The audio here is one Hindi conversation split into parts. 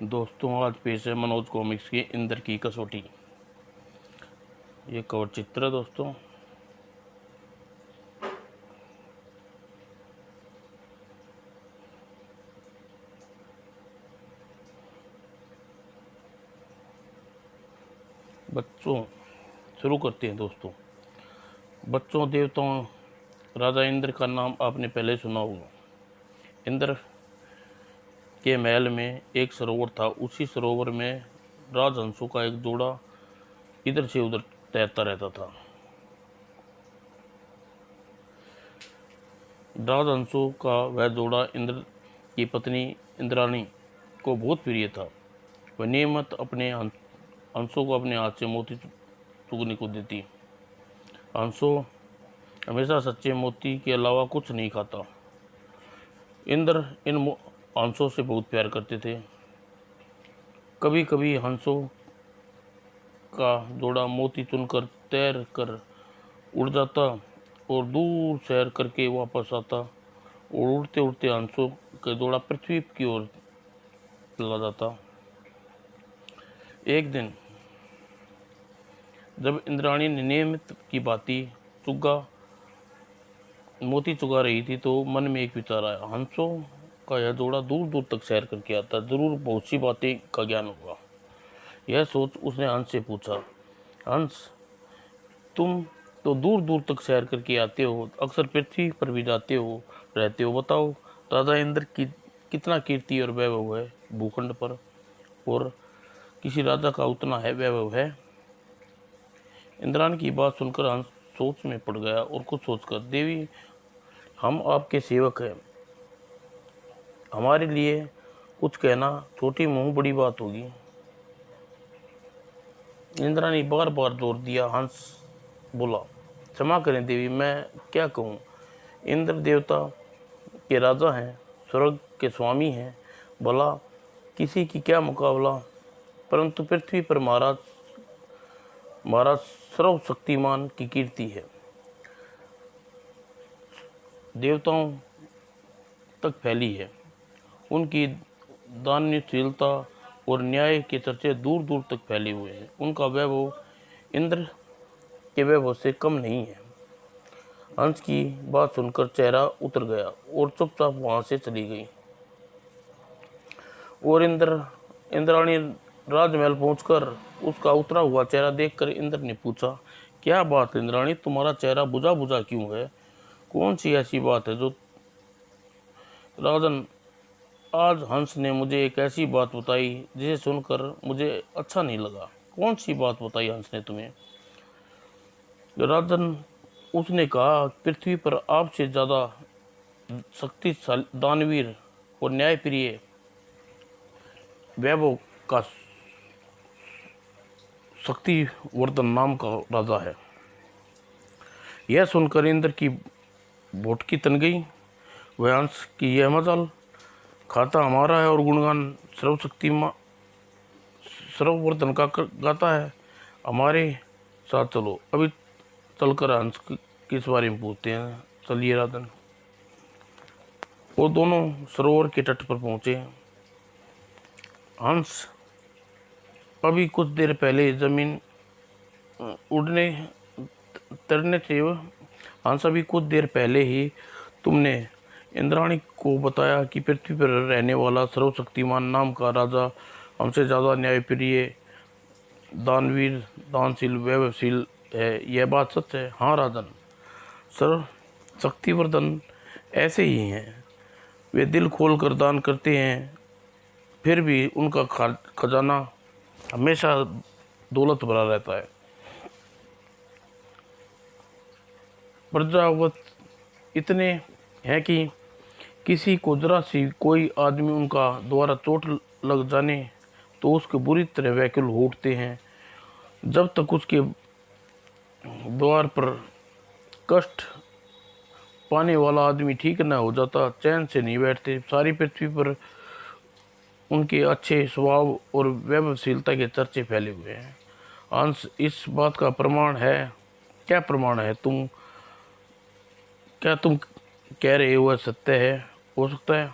दोस्तों आज पेश है मनोज कॉमिक्स की इंद्र की कसौटी। ये कवर चित्र है दोस्तों। बच्चों शुरू करते हैं दोस्तों। बच्चों देवताओं राजा इंद्र का नाम आपने पहले सुना होगा। इंद्र के महल में एक सरोवर था। उसी सरोवर में राजहंसों का एक जोड़ा इधर से उधर तैरता रहता था। राजहंसों का वह जोड़ा इंद्र की पत्नी इंद्राणी को बहुत प्रिय था। वह नियमित अपने हंसों को अपने हाथ से मोती चुगने को देती। हंसों हमेशा सच्चे मोती के अलावा कुछ नहीं खाता। इंद्र इन हंसों से बहुत प्यार करते थे। कभी कभी हंसों का जोड़ा मोती चुनकर तैर कर उड़ जाता और दूर सैर करके वापस आता और उड़ते उड़ते हंसों का जोड़ा पृथ्वी की ओर चला जाता। एक दिन जब इंद्राणी ने नियमित की भांति मोती चुगा रही थी तो मन में एक विचार आया। हंसों का यह जोड़ा दूर दूर तक सैर करके आता, जरूर बहुत सी बातें का ज्ञान होगा। यह सोच उसने हंस से पूछा, हंस तुम तो दूर दूर तक सैर करके आते हो, अक्सर पृथ्वी पर भी जाते हो रहते हो, बताओ राजा इंद्र की कितना कीर्ति और वैभव है भूखंड पर, और किसी राजा का उतना है वैभव है? इंद्राणी की बात सुनकर हंस सोच में पड़ गया और कुछ सोचकर, देवी हम आपके सेवक हैं, हमारे लिए कुछ कहना छोटी मुंह बड़ी बात होगी। इंद्रा ने बार बार जोर दिया। हंस बोला, क्षमा करें देवी, मैं क्या कहूँ। इंद्र देवता के राजा हैं, स्वर्ग के स्वामी हैं, भला किसी की क्या मुकाबला, परंतु पृथ्वी पर महाराज महाराज सर्वशक्तिमान की कीर्ति है। देवताओं तक फैली है। उनकी दानशीलता और न्याय के चर्चे दूर दूर तक फैले हुए हैं। उनका वैभव इंद्र के वैभव से कम नहीं है। हंस की बात सुनकर चेहरा उतर गया और चुपचाप वहां से चली गई। और इंद्राणी राजमहल पहुंचकर उसका उतरा हुआ चेहरा देखकर इंद्र ने पूछा, क्या बात इंद्राणी, तुम्हारा चेहरा बुझा बुझा क्यों है? कौन सी ऐसी बात है जो राजन, आज हंस ने मुझे एक ऐसी बात बताई जिसे सुनकर मुझे अच्छा नहीं लगा। कौन सी बात बताई हंस ने तुम्हें? राजन, उसने कहा, पृथ्वी पर आपसे ज्यादा शक्तिशाली दानवीर और न्यायप्रिय वैभव का शक्तिवर्धन नाम का राजा है। यह सुनकर इंद्र की भौटकी तन गई। वह हंस की यह मजाल खाता हमारा है और गुणगान सर्ववर्धन का गाता है। हमारे साथ चलो, अभी चलकर हंस किस बारे में पूछते हैं। चलिए राजन। वो दोनों सरोवर के तट पर पहुंचे। हंस अभी कुछ देर पहले जमीन उड़ने तैरने थे। हंस अभी कुछ देर पहले ही तुमने इंद्राणी को बताया कि पृथ्वी पर रहने वाला सर्वशक्तिमान नाम का राजा हमसे ज़्यादा न्यायप्रिय, दानवीर, दानशील, वैभवशील है। यह बात सच है? हाँ राजन, सर्व शक्तिवर्धन ऐसे ही हैं। वे दिल खोल कर दान करते हैं, फिर भी उनका खजाना हमेशा दौलत भरा रहता है। प्रजावत इतने हैं कि किसी को जरा सी कोई आदमी उनका द्वारा चोट लग जाने तो उसके बुरी तरह व्याकुल हो उठते हैं। जब तक उसके द्वार पर कष्ट पाने वाला आदमी ठीक न हो जाता, चैन से नहीं बैठते। सारी पृथ्वी पर उनके अच्छे स्वभाव और वैभवशीलता के चर्चे फैले हुए हैं। अंश इस बात का प्रमाण है? क्या प्रमाण है? क्या तुम कह रहे हो सत्य है? हो सकता है?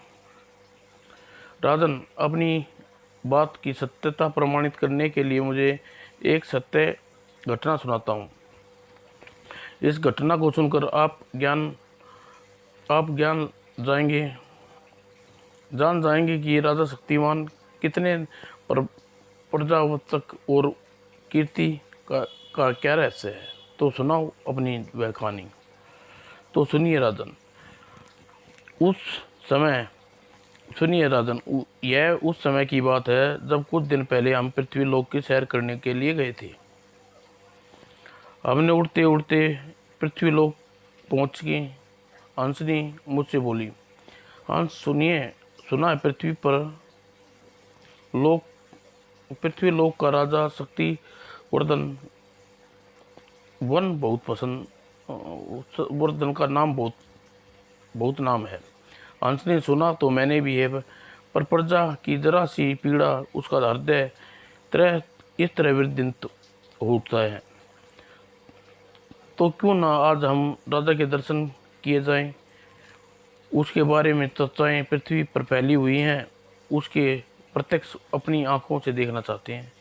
राजन, अपनी बात की सत्यता प्रमाणित करने के लिए मुझे एक सत्य घटना सुनाता हूँ। इस घटना को सुनकर आप जान जाएंगे कि राजा शक्तिमान कितने प्रजावत्सक और कीर्ति का क्या रहस्य है। तो सुनाओ अपनी वह कहानी। तो उस समय सुनिए राजन, यह उस समय की बात है जब कुछ दिन पहले हम पृथ्वी लोक की सैर करने के लिए गए थे। हमने उड़ते उड़ते पृथ्वी लोक पहुँच गए। हंसनी मुझसे बोली, हंस सुना है लोक पृथ्वी लोक का राजा शक्तिवर्धन वन बहुत पसंद वर्धन का नाम बहुत नाम है। हंस ने सुना तो मैंने भी है, पर प्रजा की जरा सी पीड़ा उसका हृदय इस तरह विदित हो उठता है। तो क्यों ना आज हम राजा के दर्शन किए जाएं। उसके बारे में चर्चाएं पृथ्वी पर फैली हुई हैं, उसके प्रत्यक्ष अपनी आंखों से देखना चाहते हैं।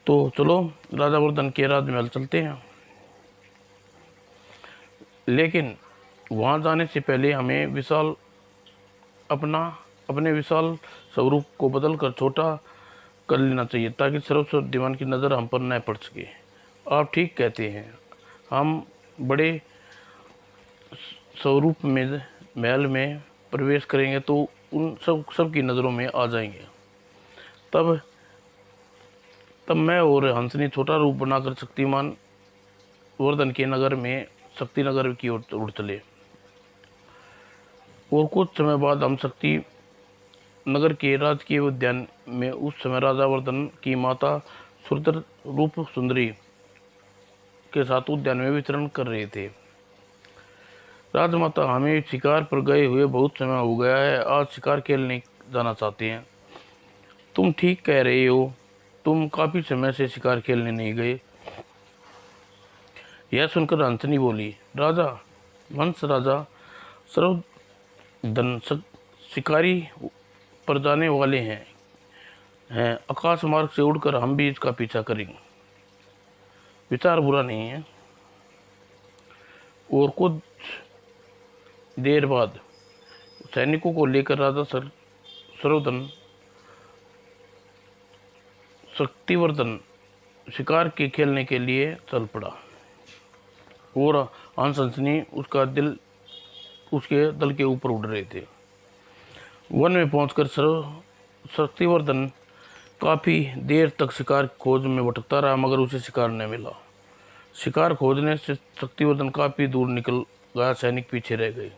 तो चलो राजा वर्धन के राजमहल चलते हैं। लेकिन वहाँ जाने से पहले हमें अपने विशाल स्वरूप को बदल कर छोटा कर लेना चाहिए, ताकि सर्वश्रद्धिमान की नज़र हम पर न पड़ सके। आप ठीक कहते हैं। हम बड़े स्वरूप में महल में प्रवेश करेंगे तो उन सब की नज़रों में आ जाएंगे। तब मैं और हंसनी छोटा रूप बनाकर शक्तिमान वर्धन के नगर में शक्ति नगर की ओर उड़ चले। और कुछ समय बाद हम शक्ति नगर के राजकीय उद्यान में उस समय राजा वर्धन की माता सुंदर रूप सुंदरी के साथ उद्यान में विचरण कर रहे थे। राजमाता, हमें शिकार पर गए हुए बहुत समय हो गया है, आज शिकार खेलने जाना चाहते हैं। तुम ठीक कह रहे हो, तुम काफी समय से शिकार खेलने नहीं गए। यह सुनकर हंसनी बोली, वंश राजा सर्वधन शिकारी पर जाने वाले हैं आकाश मार्ग से उड़कर हम भी इसका पीछा करेंगे। विचार बुरा नहीं है। और कुछ देर बाद सैनिकों को लेकर राजा सर्वधन शक्तिवर्धन शिकार के खेलने के लिए चल पड़ा। और हंसनी उसके दल के ऊपर उड़ रहे थे। वन में पहुंचकर शक्तिवर्धन काफ़ी देर तक शिकार खोज में भटकता रहा, मगर उसे शिकार न मिला। शिकार खोजने से शक्तिवर्धन काफ़ी दूर निकल गया, सैनिक पीछे रह गए।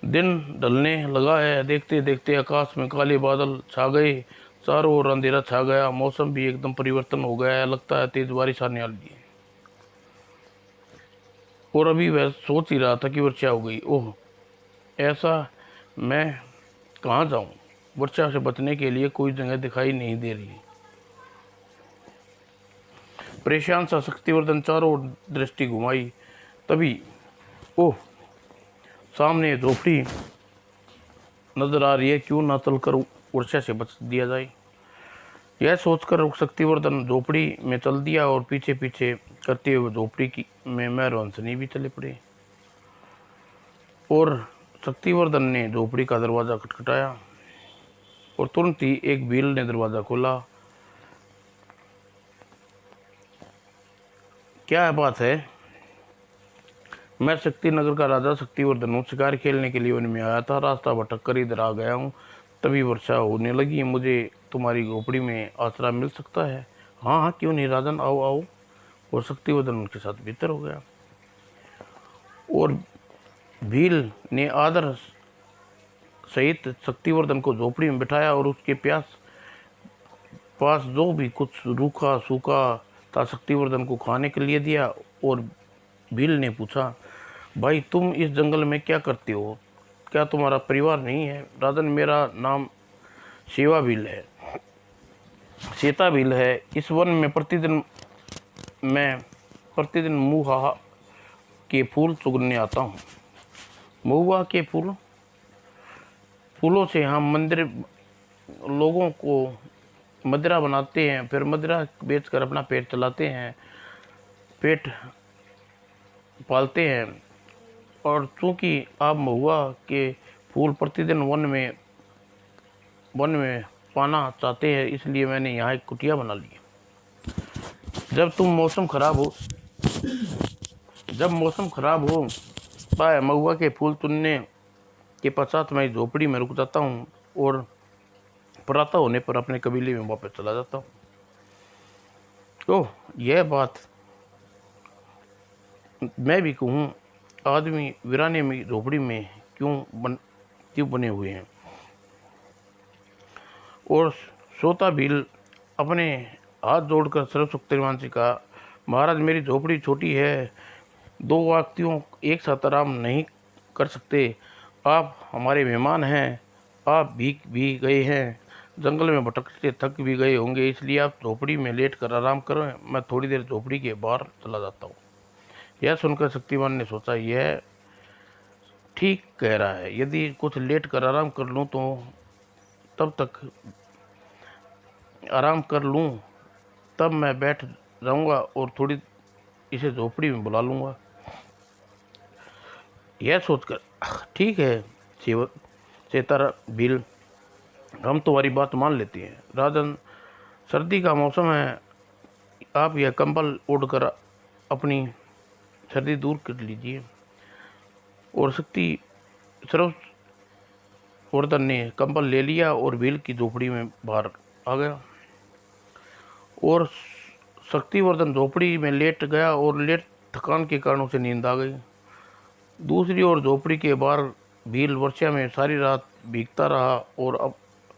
दिन ढलने लगा है। देखते देखते आकाश में काले बादल छा गए, चारों ओर अंधेरा छा गया, मौसम भी एकदम परिवर्तन हो गया है, लगता है तेज बारिश आने वाली है। और अभी वह सोच ही रहा था कि वर्षा हो गई। ओह, ऐसा मैं कहाँ जाऊँ? वर्षा से बचने के लिए कोई जगह दिखाई नहीं दे रही। परेशान सा शक्तिवर्धन चारों ओर दृष्टि घुमाई। तभी ओह, सामने झोपड़ी नजर आ रही है, क्यों ना चलकर वर्षा से बच दिया जाए। यह सोचकर शक्तिवर्धन झोपड़ी में चल दिया और पीछे पीछे करते हुए झोपड़ी की में मैं हंसनी भी चले पड़े। और शक्तिवर्धन ने झोपड़ी का दरवाज़ा खटखटाया और तुरंत ही एक भील ने दरवाज़ा खोला। क्या बात है? मैं शक्ति नगर का राजा शक्तिवर्धन हूँ, शिकार खेलने के लिए वन में आया था, रास्ता भटक कर इधर आ गया हूँ, तभी वर्षा होने लगी। मुझे तुम्हारी झोपड़ी में आसरा मिल सकता है? हाँ हाँ, क्यों नहीं राजन, आओ आओ। और शक्तिवर्धन उनके साथ भीतर हो गया। और भील ने आदर सहित शक्तिवर्धन को झोपड़ी में बिठाया और उसके पास जो भी कुछ रूखा सूखा था शक्तिवर्धन को खाने के लिए दिया। और भील ने पूछा, भाई तुम इस जंगल में क्या करते हो? क्या तुम्हारा परिवार नहीं है? राजन, मेरा नाम सेवा भील है, सीता भील है। इस वन में प्रतिदिन मुहा के फूल चुगने आता हूँ। महुआ के फूल? फूलों से हम मंदिर लोगों को मदिरा बनाते हैं, फिर मदिरा बेचकर अपना पेट चलाते हैं, पेट पालते हैं। और चूँकि आप महुआ के फूल प्रतिदिन वन में पाना चाहते हैं, इसलिए मैंने यहाँ एक कुटिया बना ली। जब मौसम खराब हो पाए महुआ के फूल चुनने के पश्चात मैं झोपड़ी में रुक जाता हूँ और प्रातः होने पर अपने कबीले में वापस चला जाता हूँ। तो यह बात मैं भी कहूँ, आदमी वीराने में झोपड़ी में क्यों बने हुए हैं। और सोता भील अपने हाथ जोड़कर सर्वशक्तिमान से कहा, महाराज मेरी झोपड़ी छोटी है, 2 व्यक्तियों एक साथ आराम नहीं कर सकते। आप हमारे मेहमान हैं, आप भीग भी गए हैं, जंगल में भटकते थक भी गए होंगे, इसलिए आप झोपड़ी में लेट कर आराम करें, मैं थोड़ी देर झोपड़ी के बाहर चला जाता हूँ। यह सुनकर शक्तिमान ने सोचा, यह ठीक कह रहा है, यदि कुछ लेट कर आराम कर लूँ तो तब तक आराम कर लूँ, तब मैं बैठ जाऊँगा और थोड़ी इसे झोपड़ी में बुला लूँगा। यह सोचकर, ठीक है सेतारा भील, हम तुम्हारी बात मान लेते हैं। राजन, सर्दी का मौसम है, आप यह कंबल ओढ़कर अपनी सर्दी दूर कर लीजिए। और शक्ति सर्ववर्धन ने कंबल ले लिया और भील की झोपड़ी में बाहर आ गया। और शक्तिवर्धन झोपड़ी में लेट गया और लेट थकान के कारण उसे नींद आ गई। दूसरी ओर झोपड़ी के बाहर भील वर्षा में सारी रात भीगता रहा और अब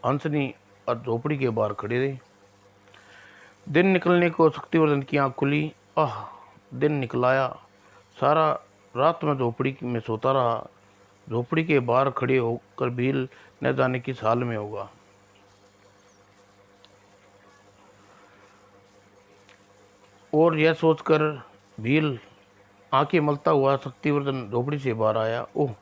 हंसनी और झोपड़ी के बाहर खड़े रहे। दिन निकलने को शक्तिवर्धन की आँख खुली। आह, दिन निकलाया। सारा रात में झोपड़ी में सोता रहा। झोपड़ी के बाहर खड़े होकर भील न जाने किस हाल में होगा। और यह सोचकर भील आंखें मलता हुआ शक्तिवर्धन झोपड़ी से बाहर आया। ओह,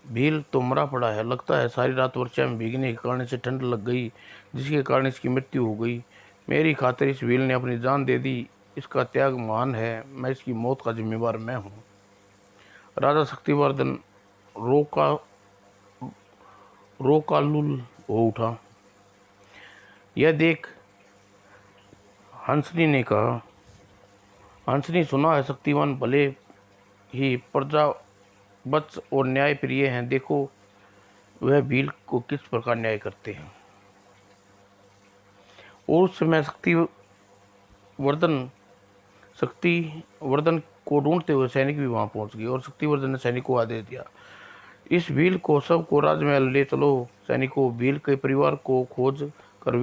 भील तो मरा पड़ा है, लगता है सारी रात वर्षा में भीगने के कारण से ठंड लग गई, जिसके कारण इसकी मृत्यु हो गई। मेरी खातिर इस भील ने अपनी जान दे दी, इसका त्याग महान है, मैं इसकी मौत का जिम्मेवार मैं हूँ। राजा शक्तिवर्धन रोकालुल हो उठा। यह देख हंसनी ने कहा, हंसनी, सुना है शक्तिवान भले ही प्रजावत्स और न्याय प्रिय हैं, देखो वह भील को किस प्रकार न्याय करते हैं। और उस समय शक्तिवर्धन को ढूंढते हुए सैनिक भी वहां पहुंच गए और शक्तिवर्धन ने सैनिक को आदेश दिया, इस भील को सबको राजमहल ले चलो। सैनिकों, भील के परिवार को खोज कर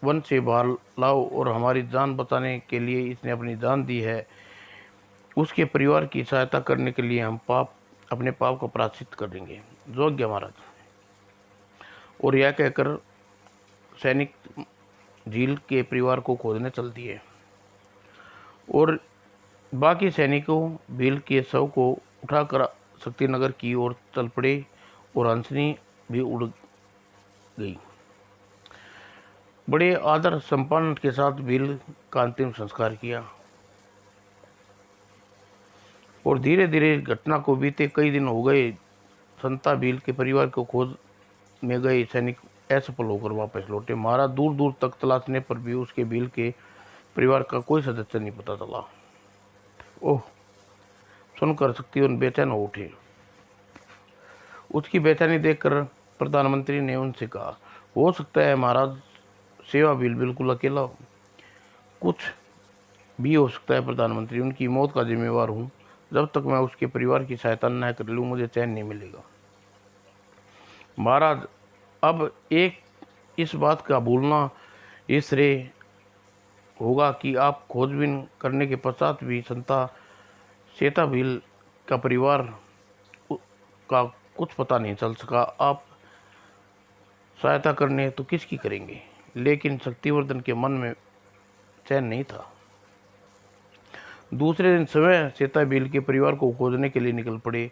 वन से बाहर लाओ और हमारी जान बचाने के लिए इसने अपनी जान दी है, उसके परिवार की सहायता करने के लिए हम अपने पाप का प्रायश्चित करेंगे। योग्य महाराज। और यह कहकर सैनिक झील के परिवार को खोजने चल दिए और बाकी सैनिकों भील के शव को उठाकर शक्तिनगर की ओर चल पड़े और हंसनी भी उड़ गई। बड़े आदर सम्मान के साथ भील का अंतिम संस्कार किया। और धीरे धीरे घटना को बीते कई दिन हो गए। संता भील के परिवार को खोज में गए सैनिक असफल होकर वापस लौटे। महाराज, दूर दूर तक तलाशने पर भी उसके भील के परिवार का कोई सदस्य नहीं पता चला। ओह, सुनकर शक्तिवर्धन बेचैन हो उठे। उसकी बेचैनी देखकर प्रधानमंत्री ने उनसे कहा, हो सकता है महाराज सेवा भील बिल्कुल अकेला हो। कुछ भी हो सकता है प्रधानमंत्री, उनकी मौत का जिम्मेवार हूँ। जब तक मैं उसके परिवार की सहायता न कर लूँ मुझे चैन नहीं मिलेगा। महाराज, अब एक इस बात का भूलना ये श्रेय होगा कि आप खोजबीन करने के पश्चात भी संता सेता भील का परिवार का कुछ पता नहीं चल सका। आप सहायता करने तो किसकी करेंगे। लेकिन शक्तिवर्धन के मन में चैन नहीं था। दूसरे दिन सुबह सेता भील के परिवार को खोजने के लिए निकल पड़े।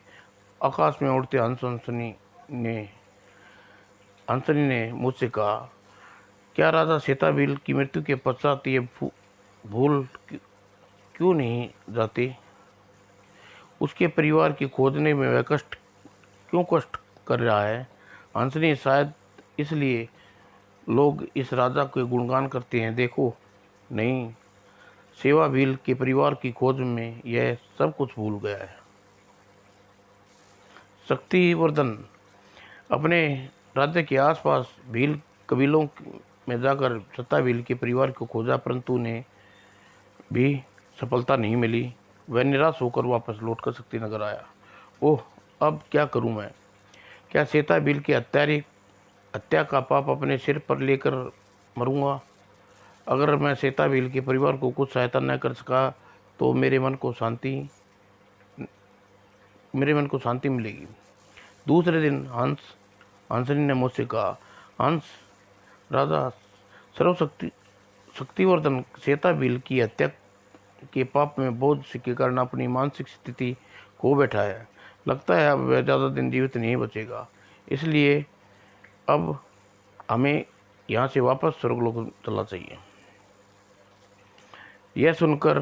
आकाश में उड़ते हंसनी ने हंसनी ने मुझसे कहा, क्या राजा सेताबील की मृत्यु के पश्चात ये भूल क्यों नहीं जाती? उसके परिवार की खोजने में वह कष्ट कर रहा है? हंसनी, शायद इसलिए लोग इस राजा के गुणगान करते हैं। देखो, नहीं, सेवाबील के परिवार की खोज में यह सब कुछ भूल गया है। शक्तिवर्धन अपने राज्य के आसपास भील कबीलों में जाकर सत्ताबील के परिवार को खोजा, परंतु उन्हें भी सफलता नहीं मिली। वह निराश होकर वापस लौटकर शक्तिनगर आया। ओह, अब क्या करूं मैं? क्या सेताबील की हत्या का पाप अपने सिर पर लेकर मरूंगा? अगर मैं सेताबील के परिवार को कुछ सहायता न कर सका तो मेरे मन को शांति मिलेगी। दूसरे दिन हंसनी ने मुझसे कहा, हंस, राजा शक्तिवर्धन सेताबील की हत्या के पाप में बोझ के कारण अपनी मानसिक स्थिति खो बैठा है। लगता है अब वह ज़्यादा दिन जीवित नहीं बचेगा। इसलिए अब हमें यहाँ से वापस स्वर्गलोक चलना चाहिए। यह सुनकर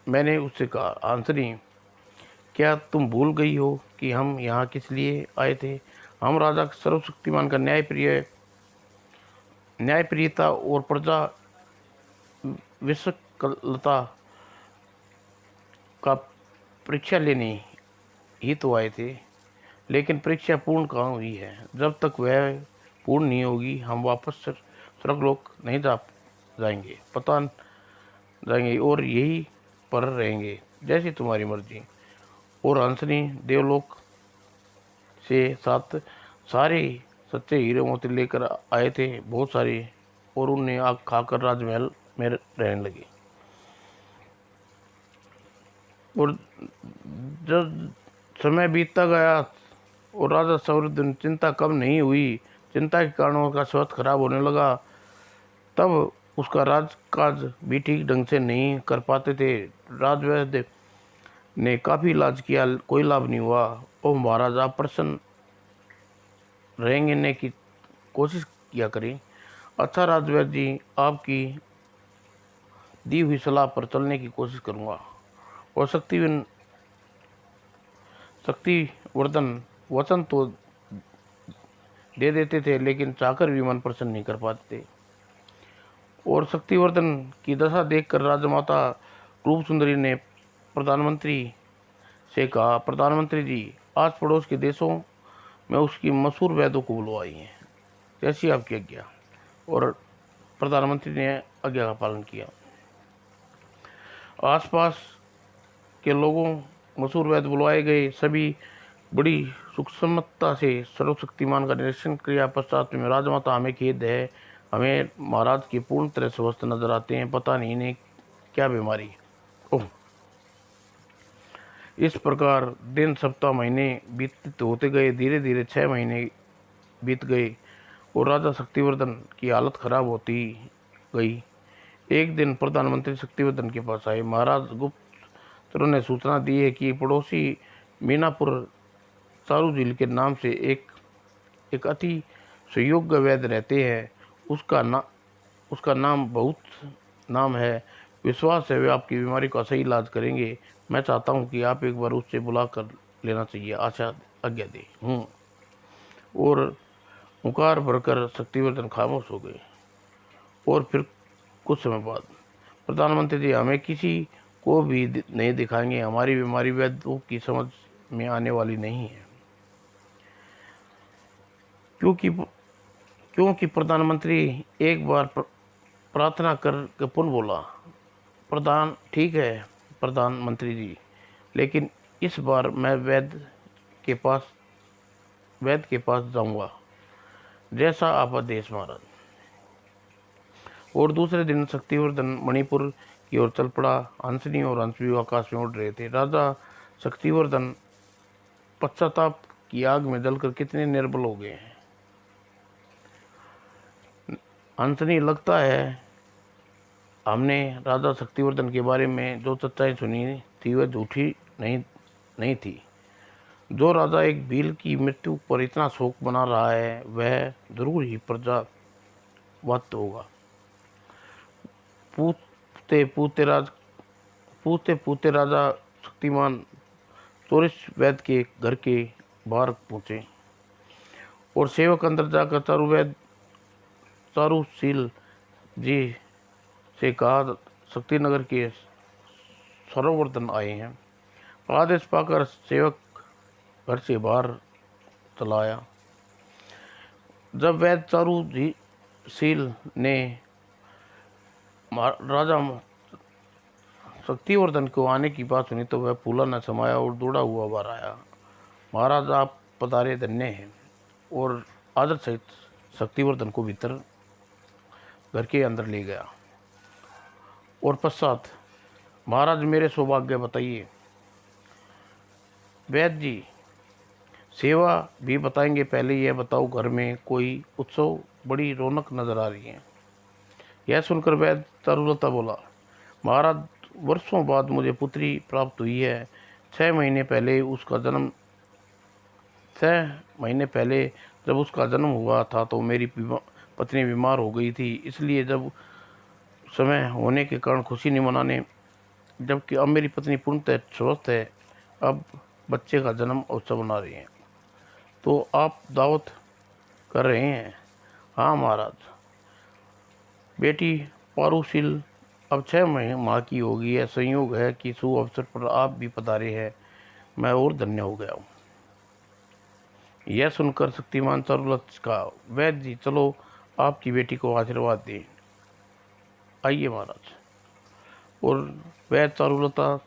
मैंने उससे कहा, हंसनी, क्या तुम भूल गई हो कि हम यहाँ किस लिए आए थे? हम राजा सर्वशक्तिमान का न्यायप्रियता और प्रजा विश्वकलता का परीक्षा लेने ही तो आए थे। लेकिन परीक्षा पूर्ण कहाँ हुई है? जब तक वह पूर्ण नहीं होगी हम वापस स्वर्गलोक नहीं जाएंगे और यही पर रहेंगे, जैसी तुम्हारी मर्जी। और हंसनी देवलोक से साथ सारे सच्चे हीरे मोती लेकर आए थे, बहुत सारे, और उन्हें आग खाकर राजमहल में रहने लगे। और जब समय बीतता गया और राजा शक्तिवर्धन चिंता कम नहीं हुई, चिंता के कारण उसका स्वास्थ्य खराब होने लगा। तब उसका राजकाज भी ठीक ढंग से नहीं कर पाते थे। राजवैद्य ने काफ़ी इलाज किया, कोई लाभ नहीं हुआ। ओ महाराज, आप प्रसन्न रहेंगे की कोशिश किया करें। अच्छा राजवैद्य जी, आपकी दी हुई सलाह पर चलने की कोशिश करूँगा। और शक्तिवर्धन वचन तो दे देते थे, लेकिन चाहकर भी मन प्रसन्न नहीं कर पाते थे। और शक्तिवर्धन की दशा देखकर राजमाता रूप सुंदरी ने प्रधानमंत्री से कहा, प्रधानमंत्री जी, आज पड़ोस के देशों में उसकी मशहूर वैद्यों को बुलवाई हैं, जैसी आपकी आज्ञा। और प्रधानमंत्री ने आज्ञा का पालन किया। आसपास के लोगों मशहूर वैद्य बुलवाए गए। सभी बड़ी सूक्ष्मता से सर्वशक्तिमान का निरीक्षण किया। पश्चात में, राजमाता, हमें खेद है, हमें महाराज की पूर्ण तरह स्वस्थ नजर आते हैं, पता नहीं इन्हें क्या बीमारी। ओह, इस प्रकार दिन, सप्ताह, महीने बीत होते गए। धीरे धीरे 6 महीने बीत गए और राजा शक्तिवर्धन की हालत खराब होती गई। एक दिन प्रधानमंत्री शक्तिवर्धन के पास आए। महाराज, गुप्तचरों ने सूचना दी है कि पड़ोसी मीनापुर चारू झील के नाम से एक अति सुयोग्य वैद्य रहते हैं। उसका नाम बहुत नाम है। विश्वास है वे आपकी बीमारी का सही इलाज करेंगे। मैं चाहता हूं कि आप एक बार उससे बुला कर लेना चाहिए। आज्ञा दे। और मुकार भरकर शक्तिवर्धन खामोश हो गए। और फिर कुछ समय बाद, प्रधानमंत्री जी, हमें किसी को भी नहीं दिखाएंगे। हमारी बीमारी वैद्यों की समझ में आने वाली नहीं है। क्योंकि प्रधानमंत्री एक बार प्रार्थना कर पुनः बोला, ठीक है प्रधानमंत्री जी, लेकिन इस बार मैं वैद्य के पास जाऊंगा, जैसा आप आदेश महाराज। और दूसरे दिन शक्तिवर्धन मणिपुर की ओर चल पड़ा। हंसनी और हंस भी आकाश में उड़ रहे थे। राजा शक्तिवर्धन पश्चाताप की आग में जलकर कितने निर्बल हो गए हैं। हंसनी, लगता है हमने राजा शक्तिवर्धन के बारे में जो सच्चाई सुनी थी वह झूठी नहीं थी। जो राजा एक भील की मृत्यु पर इतना शोक मना रहा है वह जरूर ही प्रजावत्त होगा। पूछते पूछते राजा शक्तिमान चोरिस वैद्य के घर के बाहर पहुंचे और सेवक अंदर जाकर चारुशील जी से कहा, शक्तिनगर के सरोवर्धन आए हैं। आदेश पाकर सेवक घर से बाहर चला आया। जब वैद्य चारुशील ने राजा शक्तिवर्धन को आने की बात सुनी तो वह फूला न समाया और दौड़ा हुआ बाहर आया। महाराज, आप पधारे, धन्य हैं। और आदर सहित शक्तिवर्धन को भीतर घर के अंदर ले गया और पश्चात, महाराज मेरे सौभाग्य बताइए। वैद्य जी सेवा भी बताएंगे, पहले यह बताओ घर में कोई उत्सव, बड़ी रौनक नजर आ रही है। यह सुनकर वैद्य चारुलता बोला, महाराज वर्षों बाद मुझे पुत्री प्राप्त हुई है। 6 महीने पहले जब उसका जन्म हुआ था तो मेरी पत्नी बीमार हो गई थी, इसलिए जब समय होने के कारण खुशी नहीं मनाने, जबकि अब मेरी पत्नी पूर्णतः स्वस्थ है, अब बच्चे का जन्म उत्सव मना रही हैं। तो आप दावत कर रहे हैं? हाँ महाराज, बेटी पारुशील अब 6 माह की होगी है। संयोग है कि शुभ अवसर पर आप भी पधारे हैं, मैं और धन्य हो गया हूँ। यह सुनकर शक्तिमान चारुलता का, वैद्य जी चलो आपकी बेटी को आशीर्वाद दें। आइए महाराज। और वैद्य चारुलता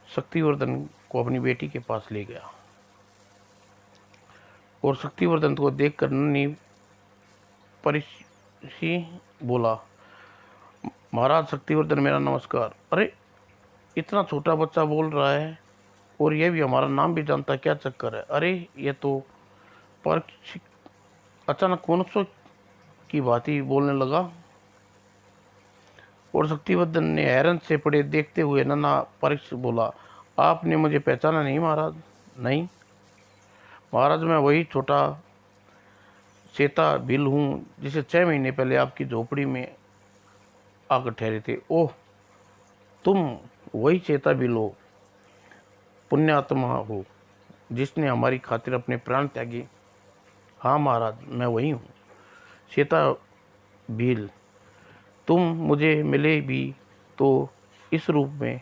शक्तिवर्धन को अपनी बेटी के पास ले गया और शक्तिवर्धन को देखकर नन्ही परिषी बोला, महाराज शक्तिवर्धन मेरा नमस्कार। अरे इतना छोटा बच्चा बोल रहा है और यह भी हमारा नाम भी जानता है, क्या चक्कर है? अरे ये तो परीक्षित अचानक मनुष्य की भांति बोलने लगा और शक्तिवर्धन ने हैरान से पड़े देखते हुए नन्हा परीक्षित बोला, आपने मुझे पहचाना नहीं महाराज? नहीं महाराज, मैं वही छोटा चेता भील हूँ जिसे 6 महीने पहले आपकी झोपड़ी में आकर ठहरे थे। ओह, तुम वही चेता भील हो, पुण्यात्मा हो, जिसने हमारी खातिर अपने प्राण त्यागे? हाँ महाराज, मैं वही हूँ चेता भील। तुम मुझे मिले भी तो इस रूप में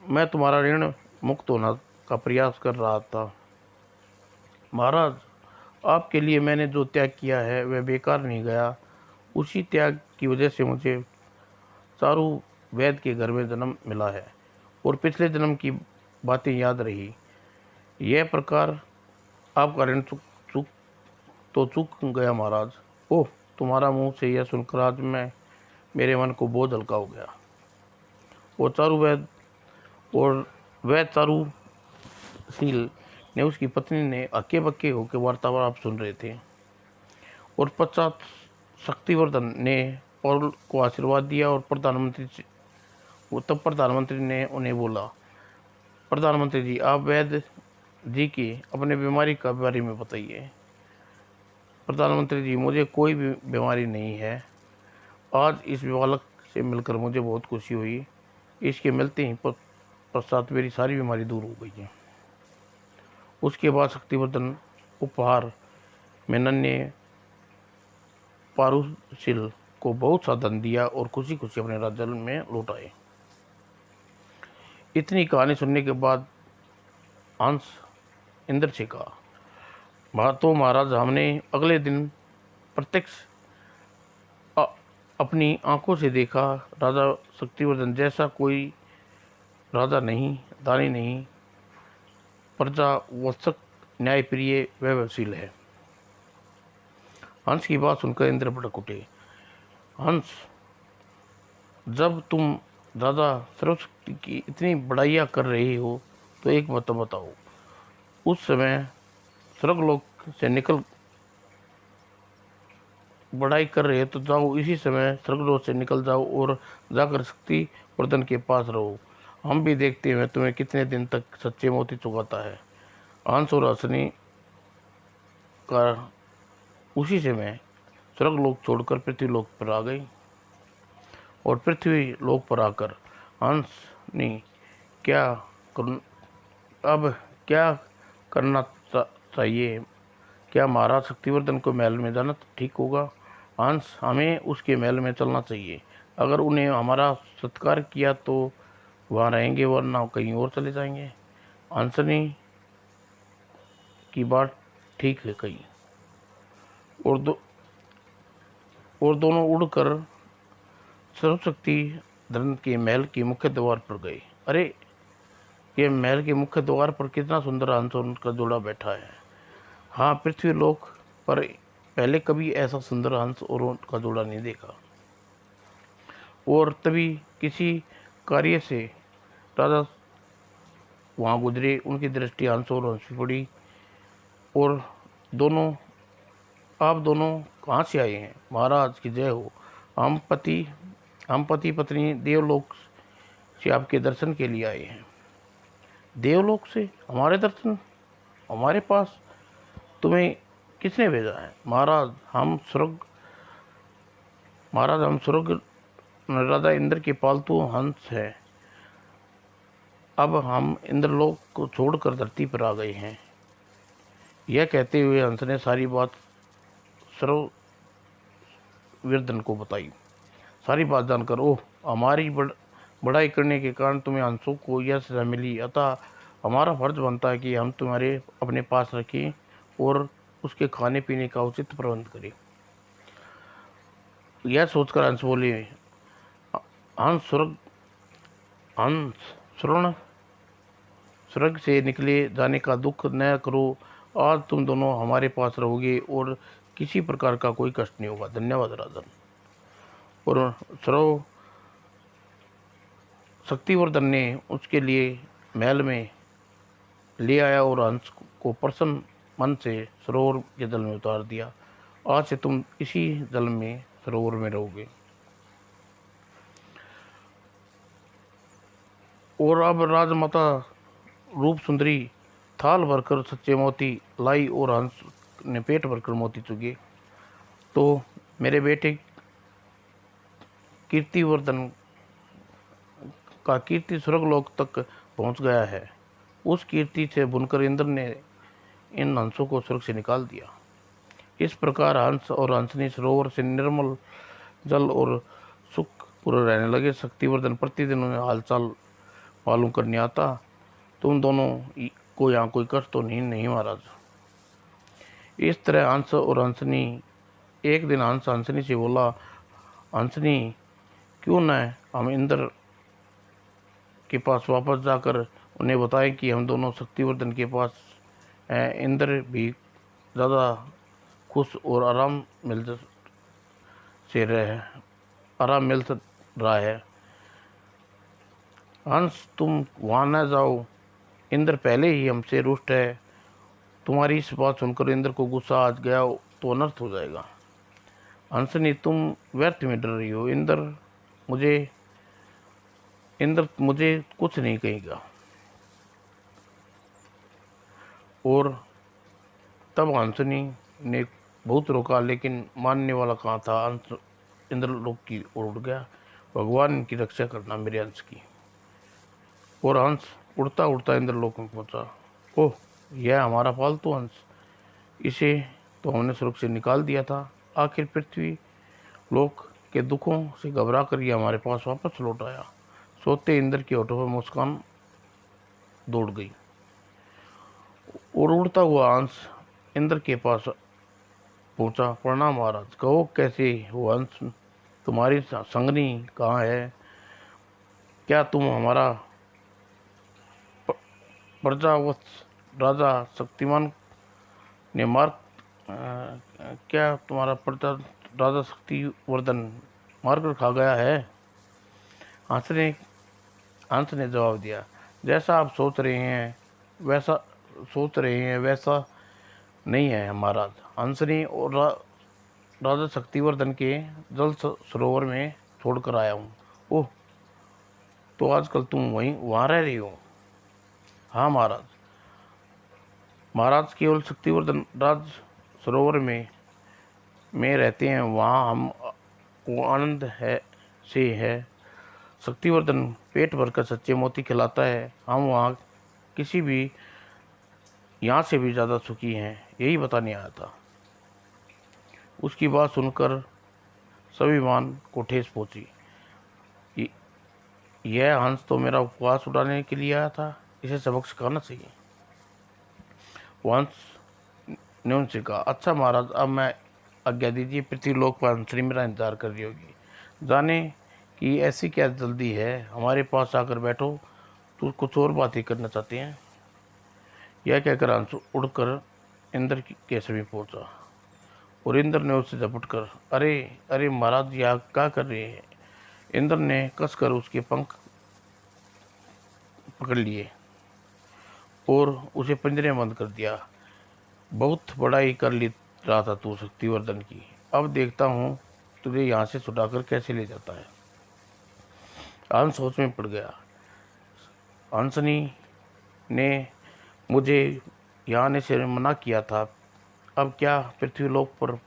मैं तुम्हारा ऋण मुक्त होना का प्रयास कर रहा था। महाराज, आपके लिए मैंने जो त्याग किया है वह बेकार नहीं गया। उसी त्याग की वजह से मुझे चारु वैद्य के घर में जन्म मिला है और पिछले जन्म की बातें याद रही। यह प्रकार आपका ऋण चूक गया महाराज। ओह, तुम्हारा मुंह से यह सुनकर आज मेरे मन को बोझ हल्का हो गया। और वैद्य चारुशील ने उसकी पत्नी ने हक्के बक्के होकर वार्तालाप सुन रहे थे और पश्चात शक्तिवर्धन ने पौल को आशीर्वाद दिया और प्रधानमंत्री ने उन्हें बोला, प्रधानमंत्री जी आप वैद्य जी की अपने बीमारी का बारे में बताइए। प्रधानमंत्री जी, मुझे कोई भी बीमारी नहीं है। आज इस बालक से मिलकर मुझे बहुत खुशी हुई। इसके मिलते ही पश्चात मेरी सारी बीमारी दूर हो गई है। उसके बाद शक्तिवर्धन उपहार में नन्हे पारुशील को बहुत सा धन दिया और खुशी खुशी अपने राज्य में लौट आए। इतनी कहानी सुनने के बाद हंस इंद्र से कहा, तो महाराज हमने अगले दिन प्रत्यक्ष अपनी आंखों से देखा, राजा शक्तिवर्धन जैसा कोई राजा नहीं, दानी नहीं, प्रजा वत्सक, न्यायप्रिय, वैभवशील है। हंस की बात सुनकर इंद्र भड़क उठे। हंस, जब तुम दादा सरस्वती की इतनी बड़ाइयाँ कर रही हो तो एक बात बताओ, उस समय स्वर्गलोक से निकल बड़ाई कर रहे तो जाओ, इसी समय स्वर्गलोक से निकल जाओ और जाकर शक्तिवर्धन के पास रहो। हम भी देखते हैं तुम्हें कितने दिन तक सच्चे मोती चुकाता है। हंस और हंसनी का उसी समय स्वर्ग लोक छोड़कर पृथ्वी लोक पर आ गई। और पृथ्वी लोक पर आकर हंस ने क्या कर, अब क्या करना चाहिए? क्या महाराज शक्तिवर्धन को महल में जाना ठीक होगा? हंस, हमें उसके महल में चलना चाहिए। अगर उन्हें हमारा सत्कार किया तो वहाँ रहेंगे, वरना कहीं और चले जाएंगे। हंसनी की बात ठीक है कही। और दोनों उड़कर सर्वशक्ति धन के महल के मुख्य द्वार पर गए। अरे, ये महल के मुख्य द्वार पर कितना सुंदर हंस और उनका जोड़ा बैठा है। हाँ, पृथ्वी लोक पर पहले कभी ऐसा सुंदर हंस और उनका जोड़ा नहीं देखा। और तभी किसी कार्य से राजा वहाँ गुजरे, उनकी दृष्टि हंस और हंस पर पड़ी। और दोनों, आप दोनों कहाँ से आए हैं? महाराज की जय हो। हम पति पत्नी देवलोक से आपके दर्शन के लिए आए हैं। देवलोक से हमारे दर्शन? हमारे पास? तुम्हें किसने भेजा है? महाराज हम स्वर्ग राजा इंद्र के पालतू हंस हैं। अब हम इंद्रलोक को छोड़कर धरती पर आ गए हैं। यह कहते हुए हंस ने सारी बात सर्ववर्धन को बताई। सारी बात जानकर, ओह, हमारी बड़ाई करने के कारण तुम्हें हंसों को यह सजा मिली, अतः हमारा फर्ज बनता है कि हम तुम्हारे अपने पास रखें और उसके खाने पीने का उचित प्रबंध करें। यह सोचकर हंस बोले, हंस स्वर्ग हंस स्वर्ण स्वर्ग से निकले जाने का दुख न करो। आज तुम दोनों हमारे पास रहोगे और किसी प्रकार का कोई कष्ट नहीं होगा। धन्यवाद राजन। और सर्व शक्तिवर्धन ने उसके लिए महल में ले आया और हंस को प्रसन्न मन से सरोवर के जल में उतार दिया। आज से तुम इसी जल में, सरोवर में रहोगे। और अब राजमाता रूप सुंदरी थाल भरकर सच्चे मोती लाई और हंस ने पेट भरकर मोती चुगे। तो मेरे बेटे कीर्तिवर्धन का कीर्ति स्वर्गलोक तक पहुंच गया है। उस कीर्ति से बुनकर इंद्र ने इन हंसों को स्वर्ग से निकाल दिया। इस प्रकार हंस और हंसनी सरोवर से निर्मल जल और सुख पूरे रहने लगे। शक्तिवर्धन प्रतिदिन उन्हें हालचाल मालूम करने आता। तुम दोनों को यहाँ कोई कष्ट तो नहीं महाराज। इस तरह हंस और हंसनी, एक दिन हंस हंसनी से बोला, हंसनी, क्यों न हम इंद्र के पास वापस जाकर उन्हें बताएं कि हम दोनों शक्तिवर्धन के पास हैं। इंद्र भी ज़्यादा खुश और आराम मिल रहा है। हंस, तुम वहाँ न जाओ, इंद्र पहले ही हमसे रुष्ट है। तुम्हारी इस बात सुनकर इंद्र को गुस्सा आ गया तो अनर्थ हो जाएगा। हंसनी, तुम व्यर्थ में डर रही हो। इंद्र मुझे कुछ नहीं कहेगा। और तब हंसनी ने बहुत रोका, लेकिन मानने वाला कहाँ था। हंस इंद्रलोक की ओर उड़ गया। भगवान इनकी रक्षा करना मेरे हंस की। और हंस उड़ता उड़ता इंद्रलोक में पहुंचा। ओह, यह हमारा पालतू हंस, इसे तो हमने स्वर्ग से निकाल दिया था। आखिर पृथ्वी लोक के दुखों से घबरा कर यह हमारे पास वापस लौट आया। सोते इंद्र के होठों पर मुस्कान दौड़ गई। और उड़ता हुआ हंस इंद्र के पास पहुंचा। प्रणाम महाराज। कहो, कैसे हो हंस? तुम्हारी संगनी कहाँ है? क्या तुम हमारा प्रजावत्स राजा शक्तिमान ने क्या तुम्हारा प्रजा राजा शक्तिवर्धन मारकर खा गया है? हंस ने जवाब दिया, जैसा आप सोच रहे हैं वैसा नहीं है महाराज। हंसनी और राजा शक्तिवर्धन के जल सरोवर में छोड़कर आया हूँ। ओह, तो आजकल तुम वहाँ रह रही हो? हाँ महाराज। महाराज केवल शक्तिवर्धन राज सरोवर में रहते हैं, वहाँ हम को आनंद है से है। शक्तिवर्धन पेट भरकर सच्चे मोती खिलाता है, हम वहाँ किसी भी यहाँ से भी ज़्यादा सुखी हैं, यही बताने आया था। उसकी बात सुनकर स्वाभिमान को ठेस पहुंची। य- यह हंस तो मेरा उपवास उड़ाने के लिए आया था, इसे सबक सिखाना चाहिए। वो हंस ने उनसे कहा, अच्छा महाराज, अब मैं आज्ञा दीजिए, पृथ्वीलोक पर हंसनी मेरा इंतजार कर रही होगी। जाने कि ऐसी क्या जल्दी है, हमारे पास आकर बैठो, तू कुछ और बातें करना चाहते हैं। यह कहकर हंस उड़कर इंद्र के समीप पहुंचा और इंद्र ने उससे झपट कर, अरे अरे महाराज, यह क्या कर रहे हैं। इंद्र ने कसकर उसके पंख पकड़ लिए और उसे पिंजरे में बंद कर दिया। बहुत बड़ाई कर ली रहा था तू शक्तिवर्धन की, अब देखता हूँ तुझे यहाँ से छुड़ाकर कैसे ले जाता है। हंस सोच में पड़ गया। हंसनी ने मुझे यहाँ आने से मना किया था, अब क्या पृथ्वीलोक पर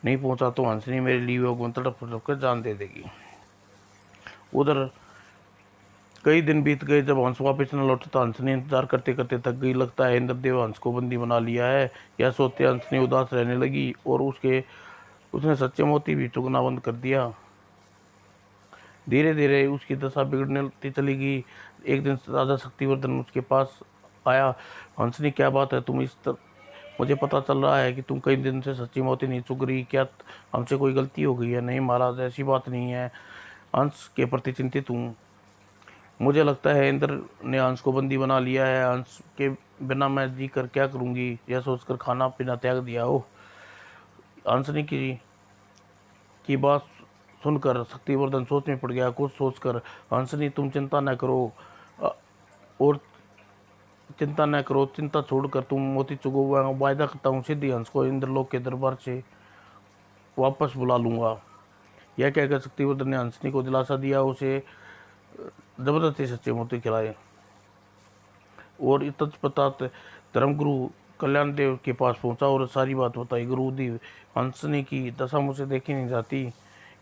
नहीं पहुंचा तो हंसनी मेरे लिए वो तड़प तड़प कर जान दे देगी। उधर कई दिन बीत गए। जब हंस वापस न लौटा तो हंस ने इंतजार करते करते थक गई। लगता है इंद्रदेव हंस को बंदी बना लिया है। यह सोचते हंस ने उदास रहने लगी और उसने सच्चे मोती भी चुगना बंद कर दिया। धीरे धीरे उसकी दशा बिगड़ने चली गई। एक दिन राजा शक्तिवर्धन उसके पास आया। हंसनी, क्या बात है, मुझे पता चल रहा है कि तुम कई दिन से सच्ची मोती नहीं चुग रही, क्या हमसे कोई गलती हो गई है। नहीं महाराज, ऐसी बात नहीं है, हंस के प्रति चिंतित हूँ। मुझे लगता है इंद्र ने हंस को बंदी बना लिया है। हंस के बिना मैं जी कर क्या करूंगी, यह सोचकर खाना पीना त्याग दिया। ओह, हंसनी की बात सुनकर शक्तिवर्धन सोच में पड़ गया। कुछ सोचकर, हंसनी तुम चिंता न करो, अ, और चिंता न करो, चिंता छोड़कर तुम मोती चुगो, वायदा करता हूँ सीधी हंस को इंद्रलोक के दरबार से वापस बुला लूंगा। यह कहकर शक्तिवर्धन ने हंसनी को दिलासा दिया, उसे जबरदस्ती सच्चे मोती खिलाए और तत्पश्चात धर्मगुरु कल्याण देव के पास पहुंचा और सारी बात बताई। गुरुदेव, हंसने की दशा मुझे देखी नहीं जाती,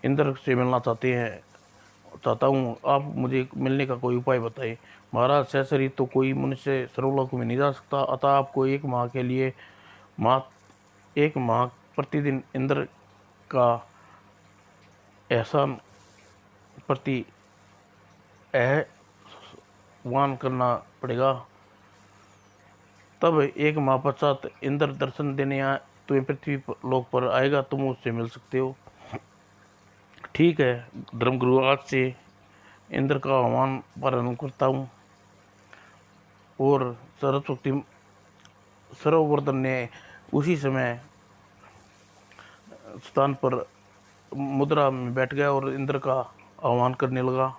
इंद्र से मिलना चाहता हूँ, आप मुझे मिलने का कोई उपाय बताइए। महाराज, सशरीर तो कोई मनुष्य सर्वलोक में नहीं जा सकता, अतः आपको माह एक माह प्रतिदिन इंद्र का एहसान प्रति आह्वान करना पड़ेगा। तब एक माह पश्चात इंद्र दर्शन देने तुम्हें पृथ्वी लोक पर आएगा, तुम उससे मिल सकते हो। ठीक है धर्मगुरु, आज से इंद्र का आह्वान पालन करता हूँ। और सरस्वती सर्ववर्धन ने उसी समय स्थान पर मुद्रा में बैठ गया और इंद्र का आह्वान करने लगा।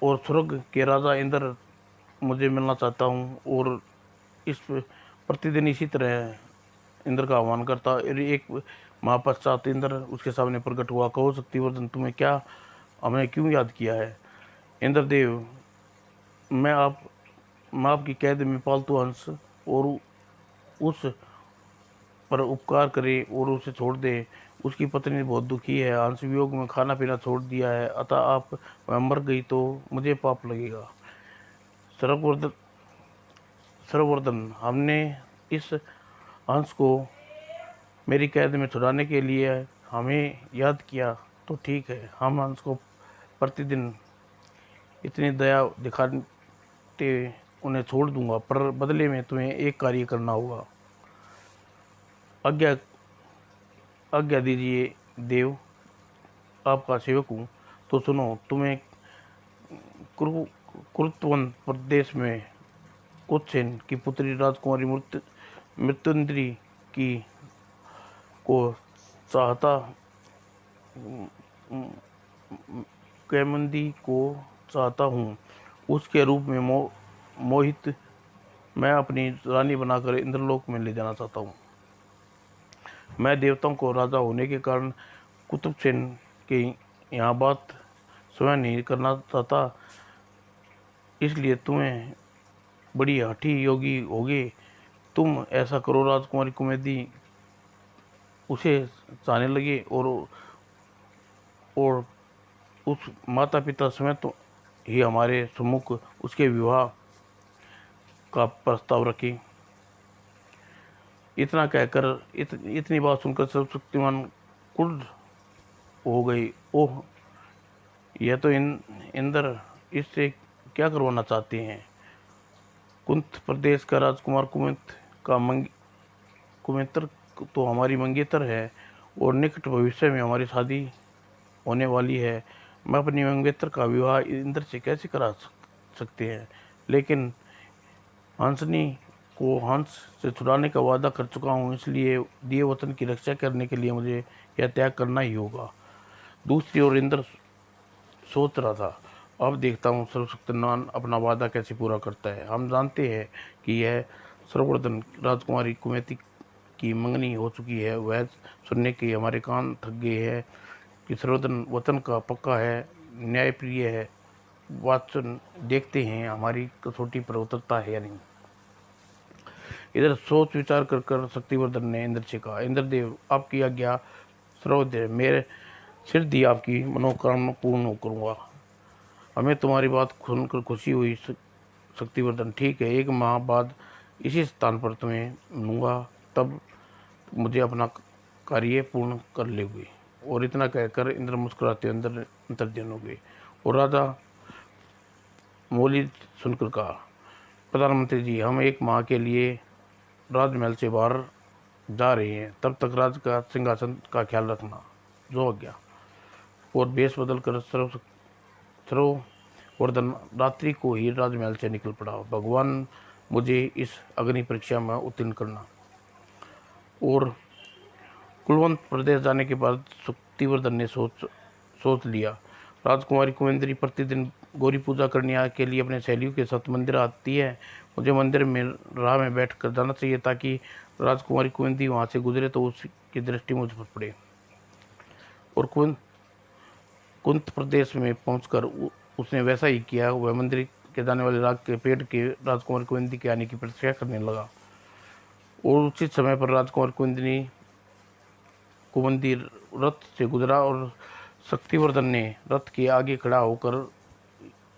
और स्वर्ग के राजा इंद्र, मुझे मिलना चाहता हूँ। और इस प्रतिदिन इसी तरह इंद्र का आह्वान करता। और एक माह पश्चात इंद्र उसके सामने प्रकट हुआ। कहो शक्तिवर्धन, तुम्हें क्या हमें क्यों याद किया है। इंद्रदेव, मैं आप मैं आपकी कैद में पालतू हंस और उस पर उपकार करे और उसे छोड़ दे। उसकी पत्नी बहुत दुखी है, हंस वियोग में खाना पीना छोड़ दिया है, अतः आप मर गई तो मुझे पाप लगेगा। सर्ववर्धन सर्ववर्धन हमने इस हंस को मेरी कैद में छुड़ाने के लिए हमें याद किया तो ठीक है, हम हंस को प्रतिदिन इतनी दया दिखाते उन्हें छोड़ दूंगा, पर बदले में तुम्हें एक कार्य करना होगा। आज्ञा आज्ञा दीजिए देव, आपका सेवक हूँ। तो सुनो, तुम्हें कुरुत्वन प्रदेश में कुत्सेन की पुत्री राजकुमारी मृत्युंजयी की को चाहता कैमंदी को चाहता हूँ। उसके रूप में मोहित मैं अपनी रानी बनाकर इंद्रलोक में ले जाना चाहता हूँ। मैं देवताओं को राजा होने के कारण कुतुब सेन के यहाँ बात स्वयं नहीं करना चाहता, इसलिए तुम्हें बड़ी हठी योगी होगे, तुम ऐसा करो। राजकुमारी कुमुदी उसे चाहने लगे और उस माता पिता समेत ही हमारे सम्मुख उसके विवाह का प्रस्ताव रखे। इतना कहकर इतनी बात सुनकर सर्वशक्तिमान क्रुद्ध हो गई। ओह, यह तो इंद्र इससे क्या करवाना चाहते हैं। कुंत प्रदेश का राजकुमार कुमित्र तो हमारी मंगेतर है और निकट भविष्य में हमारी शादी होने वाली है। मैं अपनी मंगेतर का विवाह इंद्र से कैसे करा सकते हैं। लेकिन हंसनी को हंस से छुड़ाने का वादा कर चुका हूँ, इसलिए दिए वचन की रक्षा करने के लिए मुझे यह त्याग करना ही होगा। दूसरी ओर इंद्र सोच रहा था, अब देखता हूँ सर्वशक्तिमान अपना वादा कैसे पूरा करता है। हम जानते हैं कि यह सर्ववर्धन राजकुमारी कुमति की मंगनी हो चुकी है। वह सुनने के हमारे कान थक गए हैं कि सर्ववर्धन वतन का पक्का है, न्यायप्रिय है। वाचन देखते हैं हमारी कसौटी पर उतरता है या नहीं। इधर सोच विचार कर शक्तिवर्धन ने इंद्र से कहा, इंद्रदेव आपकी आज्ञा सर्वोदय, मेरे सिर दी आपकी मनोकामना पूर्ण करूँगा। हमें तुम्हारी बात सुनकर खुशी हुई शक्तिवर्धन। ठीक है, 1 माह बाद इसी स्थान पर तुम्हें मिलूंगा, तब मुझे अपना कार्य पूर्ण कर लेंगे। और इतना कहकर इंद्र मुस्कुराते अंदर अंतर्ध्यान हो गए। और राजा मौली सुनकर कहा, प्रधानमंत्री जी, हम 1 माह के लिए राजमहल से बाहर जा रहे हैं, तब तक राज का सिंहासन का ख्याल रखना। जो हो गया। और वेश बदल कर सर्ववर्धन रात्रि को ही राजमहल से निकल पड़ा। भगवान मुझे इस अग्नि परीक्षा में उत्तीर्ण करना। और कुलवंत प्रदेश जाने के बाद शक्तिवर्धन ने सोच लिया, राजकुमारी कुमुदी प्रतिदिन गौरी पूजा करने के लिए अपने सहेलियों के साथ मंदिर आती है। मुझे मंदिर में राह में बैठ कर जाना चाहिए, ताकि राजकुमारी कुमुदी वहाँ से गुजरे तो उसकी दृष्टि मुझ पर पड़े। और कुंत प्रदेश में पहुंचकर उसने वैसा ही किया। वह मंदिर के जाने वाले राग के पेड़ के राजकुमार कुमुदी के आने की प्रतीक्षा करने लगा। और उचित समय पर राजकुमार कुमुदी रथ से गुजरा और शक्तिवर्धन ने रथ के आगे खड़ा होकर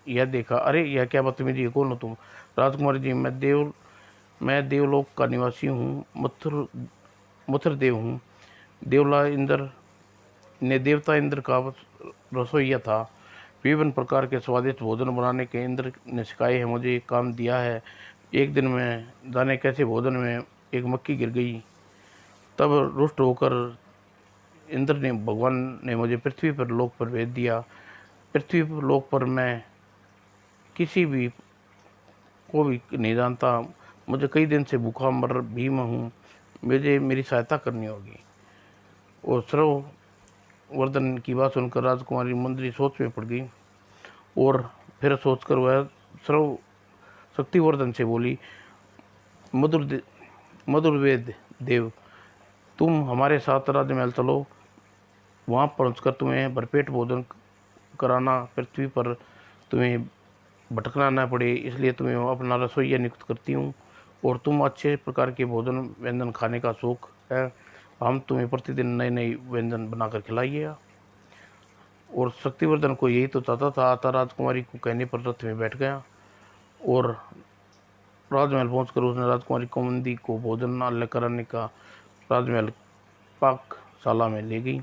यह देखा, अरे यह क्या बदतमीजी है, कौन हो तुम। राजकुमारी जी, मैं देवलोक का निवासी हूँ, मथुर देव हूँ। देवता इंद्र का रसोईया था। विभिन्न प्रकार के स्वादिष्ट भोजन बनाने के इंद्र ने सिखाए हैं, मुझे काम दिया है। एक दिन में जाने कैसे भोजन में एक मक्खी गिर गई। तब रुष्ट होकर इंद्र ने भगवान ने मुझे पृथ्वी पर लोक पर भेज दिया। पृथ्वी पर लोक पर मैं किसी भी को भी नहीं जानता। मुझे कई दिन से भूखा मर भी मैं हूँ, मुझे मेरी सहायता करनी होगी। और सर्ववर्धन की बात सुनकर राजकुमारी मंत्री सोच में पड़ गई। और फिर सोचकर वह शक्तिवर्धन से बोली, मधुरवेद देव, तुम हमारे साथ राजमहल चलो। वहाँ पहुँचकर तुम्हें भरपेट भोजन कराना, पृथ्वी पर तुम्हें भटकना न पड़े, इसलिए तुम्हें अपना रसोईया नियुक्त करती हूँ। और तुम अच्छे प्रकार के भोजन व्यंजन खाने का शौक है, हम तुम्हें प्रतिदिन नए नए व्यंजन बनाकर खिलाइएगा। और शक्तिवर्धन को यही तो चाहता था। आता राजकुमारी को कहने पर रथ में बैठ गया और राजमहल पहुंचकर उसने राजकुमारी कुमुदी को भोजन कराने का राजमहल पाकशाला में ले गई।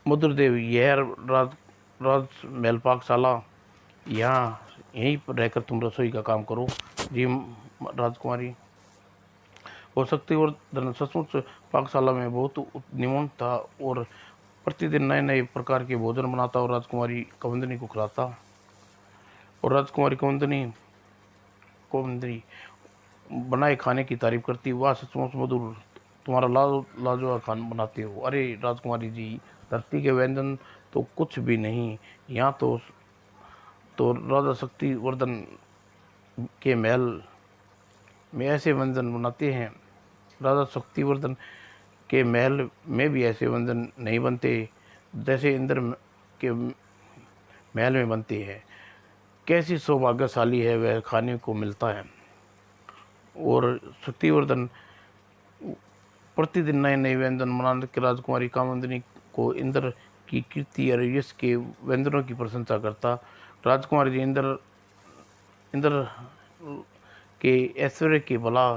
मधुरदेव, यह राजमहल पाकशाला, यहीं पर रहकर तुम रसोई का काम करो। जी राजकुमारी। और शक्तिवर्धन सचमुच पाकशाला में बहुत निपुण था और प्रतिदिन नए नए प्रकार के भोजन बनाता और राजकुमारी कुमुदी को खिलाता। और राजकुमारी कुमुदी बनाए खाने की तारीफ करती, वाह सचमुच मधुर, तुम्हारा लाजवाब खाना बनाते हो। अरे राजकुमारी जी, धरती के व्यंजन तो कुछ भी नहीं, यहाँ तो राजा शक्तिवर्धन के महल में ऐसे व्यंजन बनाते हैं। राजा शक्तिवर्धन के महल में भी ऐसे व्यंजन नहीं बनते जैसे इंद्र के महल में बनते हैं। कैसी सौभाग्यशाली है वह खाने को मिलता है। और शक्तिवर्धन प्रतिदिन नए नए व्यंजन बनाने के राजकुमारी कामंदिनी को इंद्र की कीर्ति और यश के व्यंजनों की प्रशंसा करता। राजकुमारी जी इंद्र इंद्र के ऐश्वर्य के भला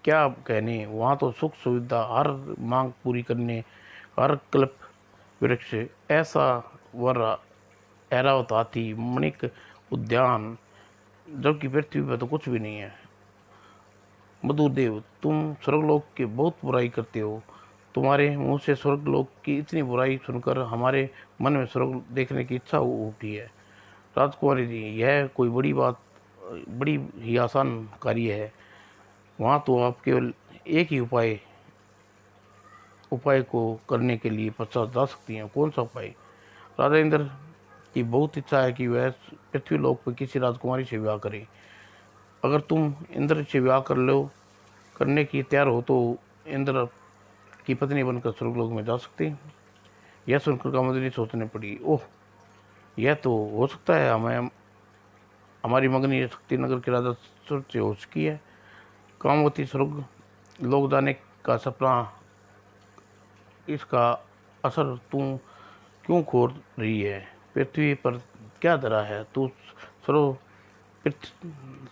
क्या कहने, वहाँ तो सुख सुविधा, हर मांग पूरी करने, हर कल्प वृक्ष, ऐसा वर, ऐरावत हाथी, मणिक उद्यान, जबकि पृथ्वी पर तो कुछ भी नहीं है। मधुदेव, तुम स्वर्गलोक की बहुत बुराई करते हो। तुम्हारे मुंह से स्वर्गलोक की इतनी बुराई सुनकर हमारे मन में स्वर्ग देखने की इच्छा उठी है। राजकुमारी जी, यह कोई बड़ी ही आसान कार्य है। वहाँ तो आप केवल एक ही उपाय को करने के लिए पश्चात जा सकती हैं। कौन सा उपाय? राजा इंद्र की बहुत इच्छा है कि वह पृथ्वी लोक पर किसी राजकुमारी से विवाह करे। अगर तुम इंद्र से विवाह करने की तैयार हो तो इंद्र की पत्नी बनकर स्वर्गलोक में जा सकती हैं। यह सुनकर कामोदनी सोचने पड़ी। ओह, यह तो हो सकता है। हमारी मंगनी शक्तिनगर के राजा से हो चुकी है। कामवती स्वर्ग लोक जाने का सपना, इसका असर तू क्यों खो रही है? पृथ्वी पर क्या धरा है? तू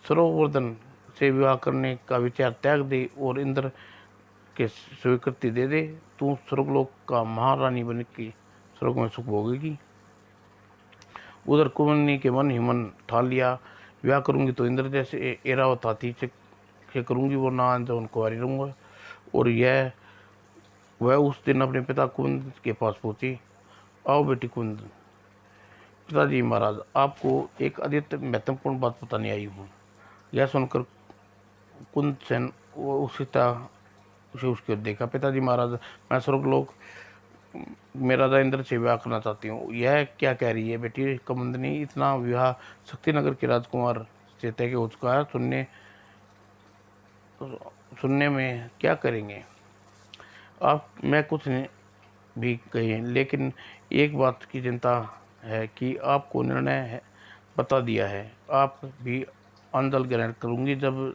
सरोवर्धन से विवाह करने का विचार त्याग दे और इंद्र के स्वीकृति दे दे। तू स्वर्गलोक का महारानी बन के स्वर्ग में सुख भोगेगी। उधर कुमुदिनी के मन ही मन ठान लिया, विवाह करूंगी तो इंद्र जैसे ऐरावत हाथी से करूंगी, वो ना जवन कुंवारी रहूंगा। और वह उस दिन अपने पिता कुंद के पास पहुंची। आओ बेटी कुंद। पिताजी महाराज, आपको एक अत्यंत महत्वपूर्ण बात बताने आई हूँ। यह सुनकर कुंद सेन उसिता से उसके देखा। पिताजी महाराज, मैं स्वर्गलोक में राजा इंद्र से विवाह करना चाहती हूँ। यह क्या कह रही है बेटी कामंदिनी? इतना विवाह शक्तिनगर के राजकुमार से तय हो चुका है। सुनने में क्या करेंगे आप? मैं कुछ नहीं भी कहें, लेकिन एक बात की चिंता है कि आपको निर्णय बता दिया है। आप भी अंजल ग्रहण करूंगी जब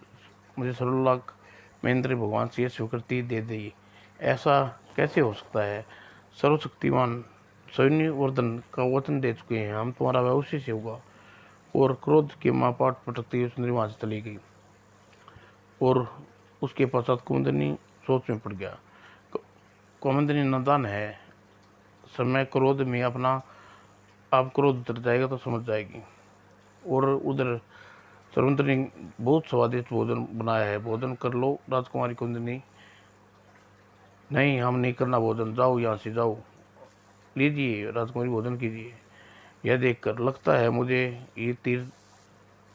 मुझे सर्वलोक में इंद्र भगवान से स्वीकृति दे दी। ऐसा कैसे हो सकता है? सर्वशक्तिमान सैन्यवर्धन का वचन दे चुके हैं, हम तुम्हारा विवाह उसी से होगा। और क्रोध के मापाट पटकती हुई सुंदरी वहां से चली गई। और उसके पश्चात कुमुदिनी सोच में पड़ गया। कुमुदिनी नादान है, समय क्रोध में अपना आप क्रोध उतर जाएगा तो समझ जाएगी। और उधर सर्वंतरी ने बहुत स्वादिष्ट भोजन बनाया है, भोजन कर लो। राजकुमारी कुमुदिनी, नहीं, हम नहीं करना भोजन, जाओ यहाँ से जाओ। लीजिए राजकुमारी, भोजन कीजिए। यह देखकर लगता है मुझे ये तीर,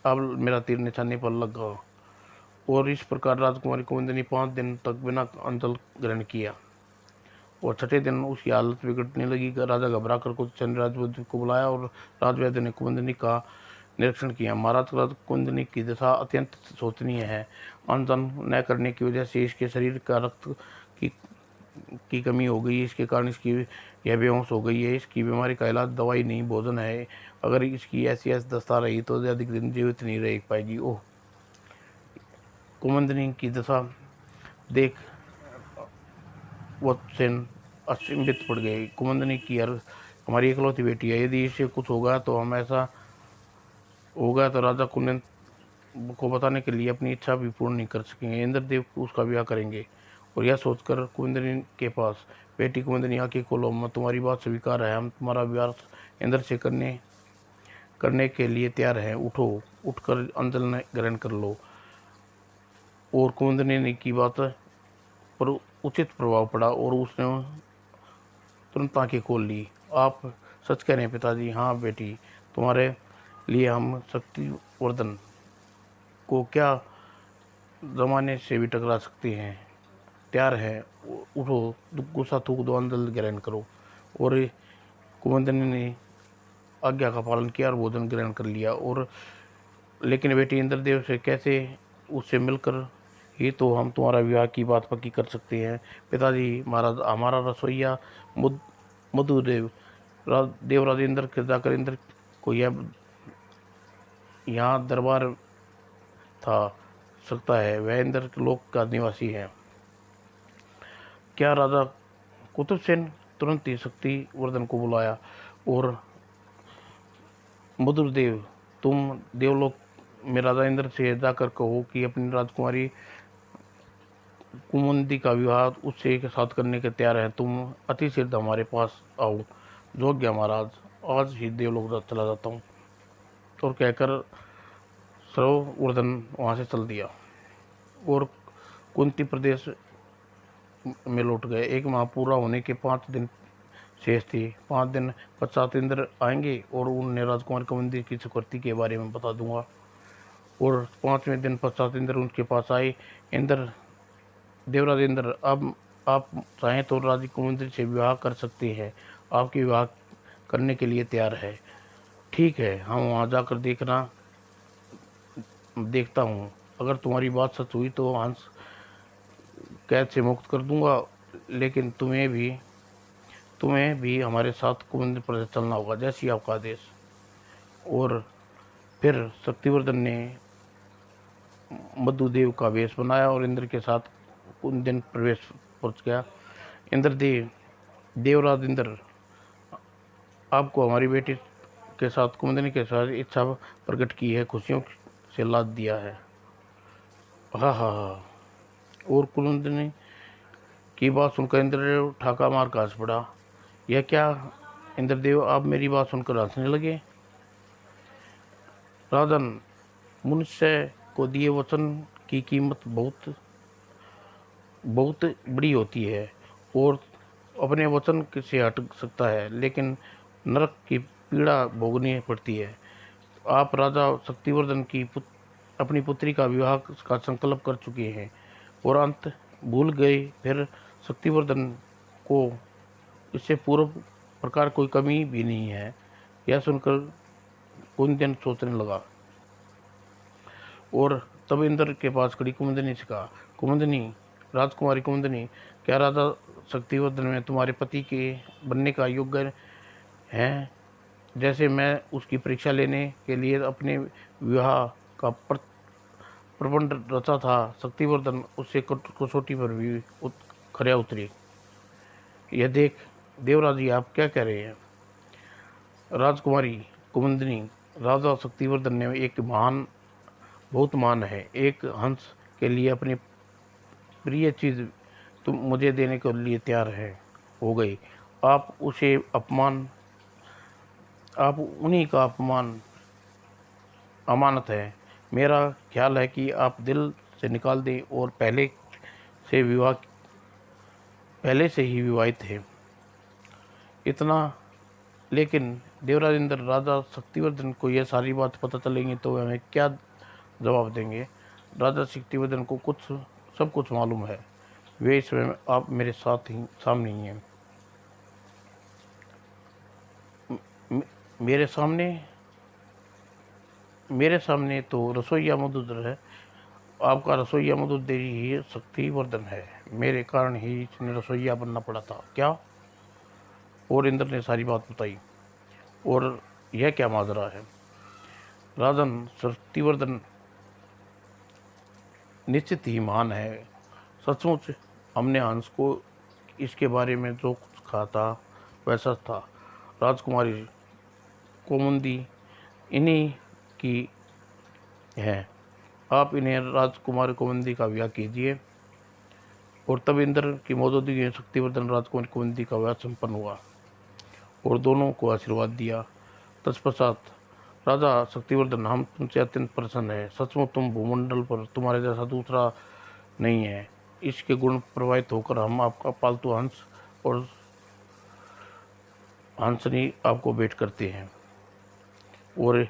अब मेरा तीर निशाने पर लगा। और इस प्रकार राजकुमारी कुमुदिनी 5 दिन तक बिना अंजल ग्रहण किया। और छठे दिन उसकी हालत बिगड़ने लगी। राजा घबरा कर कुछ चंद राजवैद्य को बुलाया और राजवैद्य ने कुमुदिनी का निरीक्षण किया। महाराज, कुमुदिनी की दशा अत्यंत शोचनीय है। अनशन न करने की वजह से इसके शरीर का रक्त की कमी हो गई है। इसके कारण इसकी यह बेहोश हो गई है। इसकी बीमारी का इलाज दवाई नहीं, भोजन है। अगर इसकी ऐसी दशा रही तो अधिक दिन जीवित नहीं रह पाएगी। ओह, कुमुदिनी की दशा देख वत्सेन अचंभित पड़ गए। कुमुदिनी की हमारी इकलौती बेटी है, यदि इससे कुछ होगा तो राजा कुंदन को बताने के लिए अपनी इच्छा भी पूर्ण नहीं कर सकेंगे। इंद्रदेव उसका विवाह करेंगे। और यह सोचकर कुमुदिनी के पास, बेटी कुमुदिनी, आंखें खोलो, मैं तुम्हारी बात स्वीकार है, हम तुम्हारा विवाह इंद्र से करने के लिए तैयार हैं। उठकर अंजल ग्रहण कर लो। और कुमुदिनी की बात पर उचित प्रभाव पड़ा और उसने तुरंत आंखें खोल ली। आप सच कह रहे हैं पिताजी। हाँ बेटी, तुम्हारे लिए हम शक्तिवर्धन को क्या जमाने से भी टकरा सकते हैं। तैयार है, उठो, गुस्सा थूक दो, अंजल ग्रहण करो। और कुमुदिनी ने आज्ञा का पालन किया और भोजन ग्रहण कर लिया। और लेकिन बेटी, इंद्रदेव से कैसे, उससे मिलकर ही तो हम तुम्हारा विवाह की बात पक्की कर सकते हैं। पिताजी महाराज, हमारा रसोईया मधुदेव देवराज इंद्र के जाकर इंद्र को यह यहाँ दरबार था सकता है वह इंद्र लोक का निवासी है। क्या राजा कुतुबसेन तुरंत ही शक्तिवर्धन को बुलाया और मधुरदेव, तुम देवलोक में राजा इंद्र से जाकर कहो कि अपनी राजकुमारी कुमुदी का विवाह उससे के साथ करने के तैयार है। तुम अति शीघ्र हमारे पास आओ। जोग्य महाराज, आज ही देवलोक चला जाता हूँ। और कहकर सर्ववर्धन वहाँ से चल दिया और कुंती प्रदेश में लौट गए। एक माह पूरा होने के 5 दिन शेष थी। 5 दिन पश्चात इंद्र आएंगे और उन्हें राजकुमारी कुमुदी की चक्रवर्ती के बारे में बता दूंगा। और 5वें दिन पश्चात इंद्र उनके पास आए। इंद्र, देवराज इंद्र, अब आप चाहें तो राजी कुमुदी से विवाह कर सकते हैं। आपके विवाह करने के लिए तैयार है। ठीक है, हम वहाँ जाकर देखता हूँ। अगर तुम्हारी बात सच हुई तो हंस कैद से मुक्त कर दूंगा, लेकिन तुम्हें भी हमारे साथ कुमुदी प्रदेश चलना होगा, जैसी आपका आदेश। और फिर शक्तिवर्धन ने मधुदेव का वेश बनाया और इंद्र के साथ कुंदन प्रवेश पहुंच गया। देवराज इंद्र, आपको हमारी बेटी के साथ कुमुदनी के साथ इच्छा प्रकट की है, खुशियों से लाद दिया है। हाँ हाँ हाँ। और कुमुदनी की बात सुनकर इंद्रदेव ठाका मार हंस पड़ा। यह क्या इंद्रदेव, आप मेरी बात सुनकर हंसने लगे? राजन, मनुष्य को दिए वचन की कीमत बहुत बहुत बड़ी होती है और अपने वचन से हट सकता है, लेकिन नरक की पीड़ा भोगनी पड़ती है। आप राजा शक्तिवर्धन की अपनी पुत्री का विवाह का संकल्प कर चुके हैं और अंत भूल गए। फिर शक्तिवर्धन को इससे पूर्व प्रकार कोई कमी भी नहीं है। यह सुनकर कुंदन सोचने लगा और तब इंद्र के पास खड़ी कुमुदनी से कहा, कुमुदनी, राजकुमारी कुमुदनी, क्या राजा शक्तिवर्धन में तुम्हारे पति के बनने का योग्य है? जैसे मैं उसकी परीक्षा लेने के लिए अपने विवाह का प्रबंध रचा था, शक्तिवर्धन उससे कसौटी पर भी खरा उतरी। यह देख देवराज जी, आप क्या कह रहे हैं? राजकुमारी कुमुदनी, राजा शक्तिवर्धन ने बहुत महान है। एक हंस के लिए अपनी प्रिय चीज तुम मुझे देने के लिए तैयार हो गई। आप उन्हीं का अपमान अमानत है। मेरा ख्याल है कि आप दिल से निकाल दें और पहले से ही विवाहित है। इतना, लेकिन देवराज इंद्र, राजा शक्तिवर्धन को यह सारी बात पता चलेंगी तो हमें क्या जवाब देंगे? राजा शक्तिवर्धन को सब कुछ मालूम है। वे इस समय आप मेरे सामने ही हैं। मेरे सामने तो रसोईया मधुकर है। आपका रसोईया मधुदेव ही शक्तिवर्धन है। मेरे कारण ही इसने रसोईया बनना पड़ा था क्या? और इंद्र ने सारी बात बताई। और यह क्या माजरा है? राजन, शक्तिवर्धन निश्चित ही महान है। सचमुच हमने हंस को इसके बारे में जो कुछ कहा था वह सच था। राजकुमारी कुमुदी इन्हीं की है। आप इन्हें राजकुमारी कुमुदी का विवाह कीजिए। और तब इंद्र की मौजूदगी में शक्तिवर्धन राजकुमारी कुमुदी का विवाह संपन्न हुआ और दोनों को आशीर्वाद दिया। तत्पश्चात राजा शक्तिवर्धन, हम तुमसे अत्यंत प्रसन्न है। सचमुच तुम भूमंडल पर तुम्हारे जैसा दूसरा नहीं है। इसके गुण प्रभावित होकर हम आपका पालतू हंस और हंसनी आपको भेंट करते हैं। और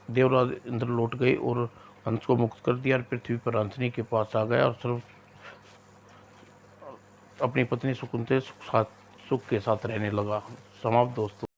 देवराज इंद्र लौट गए और हंस को मुक्त कर दिया और पृथ्वी पर हंसनी के पास आ गया और अपनी पत्नी सुकुंती सुख के साथ रहने लगा। समाप्त दोस्तों।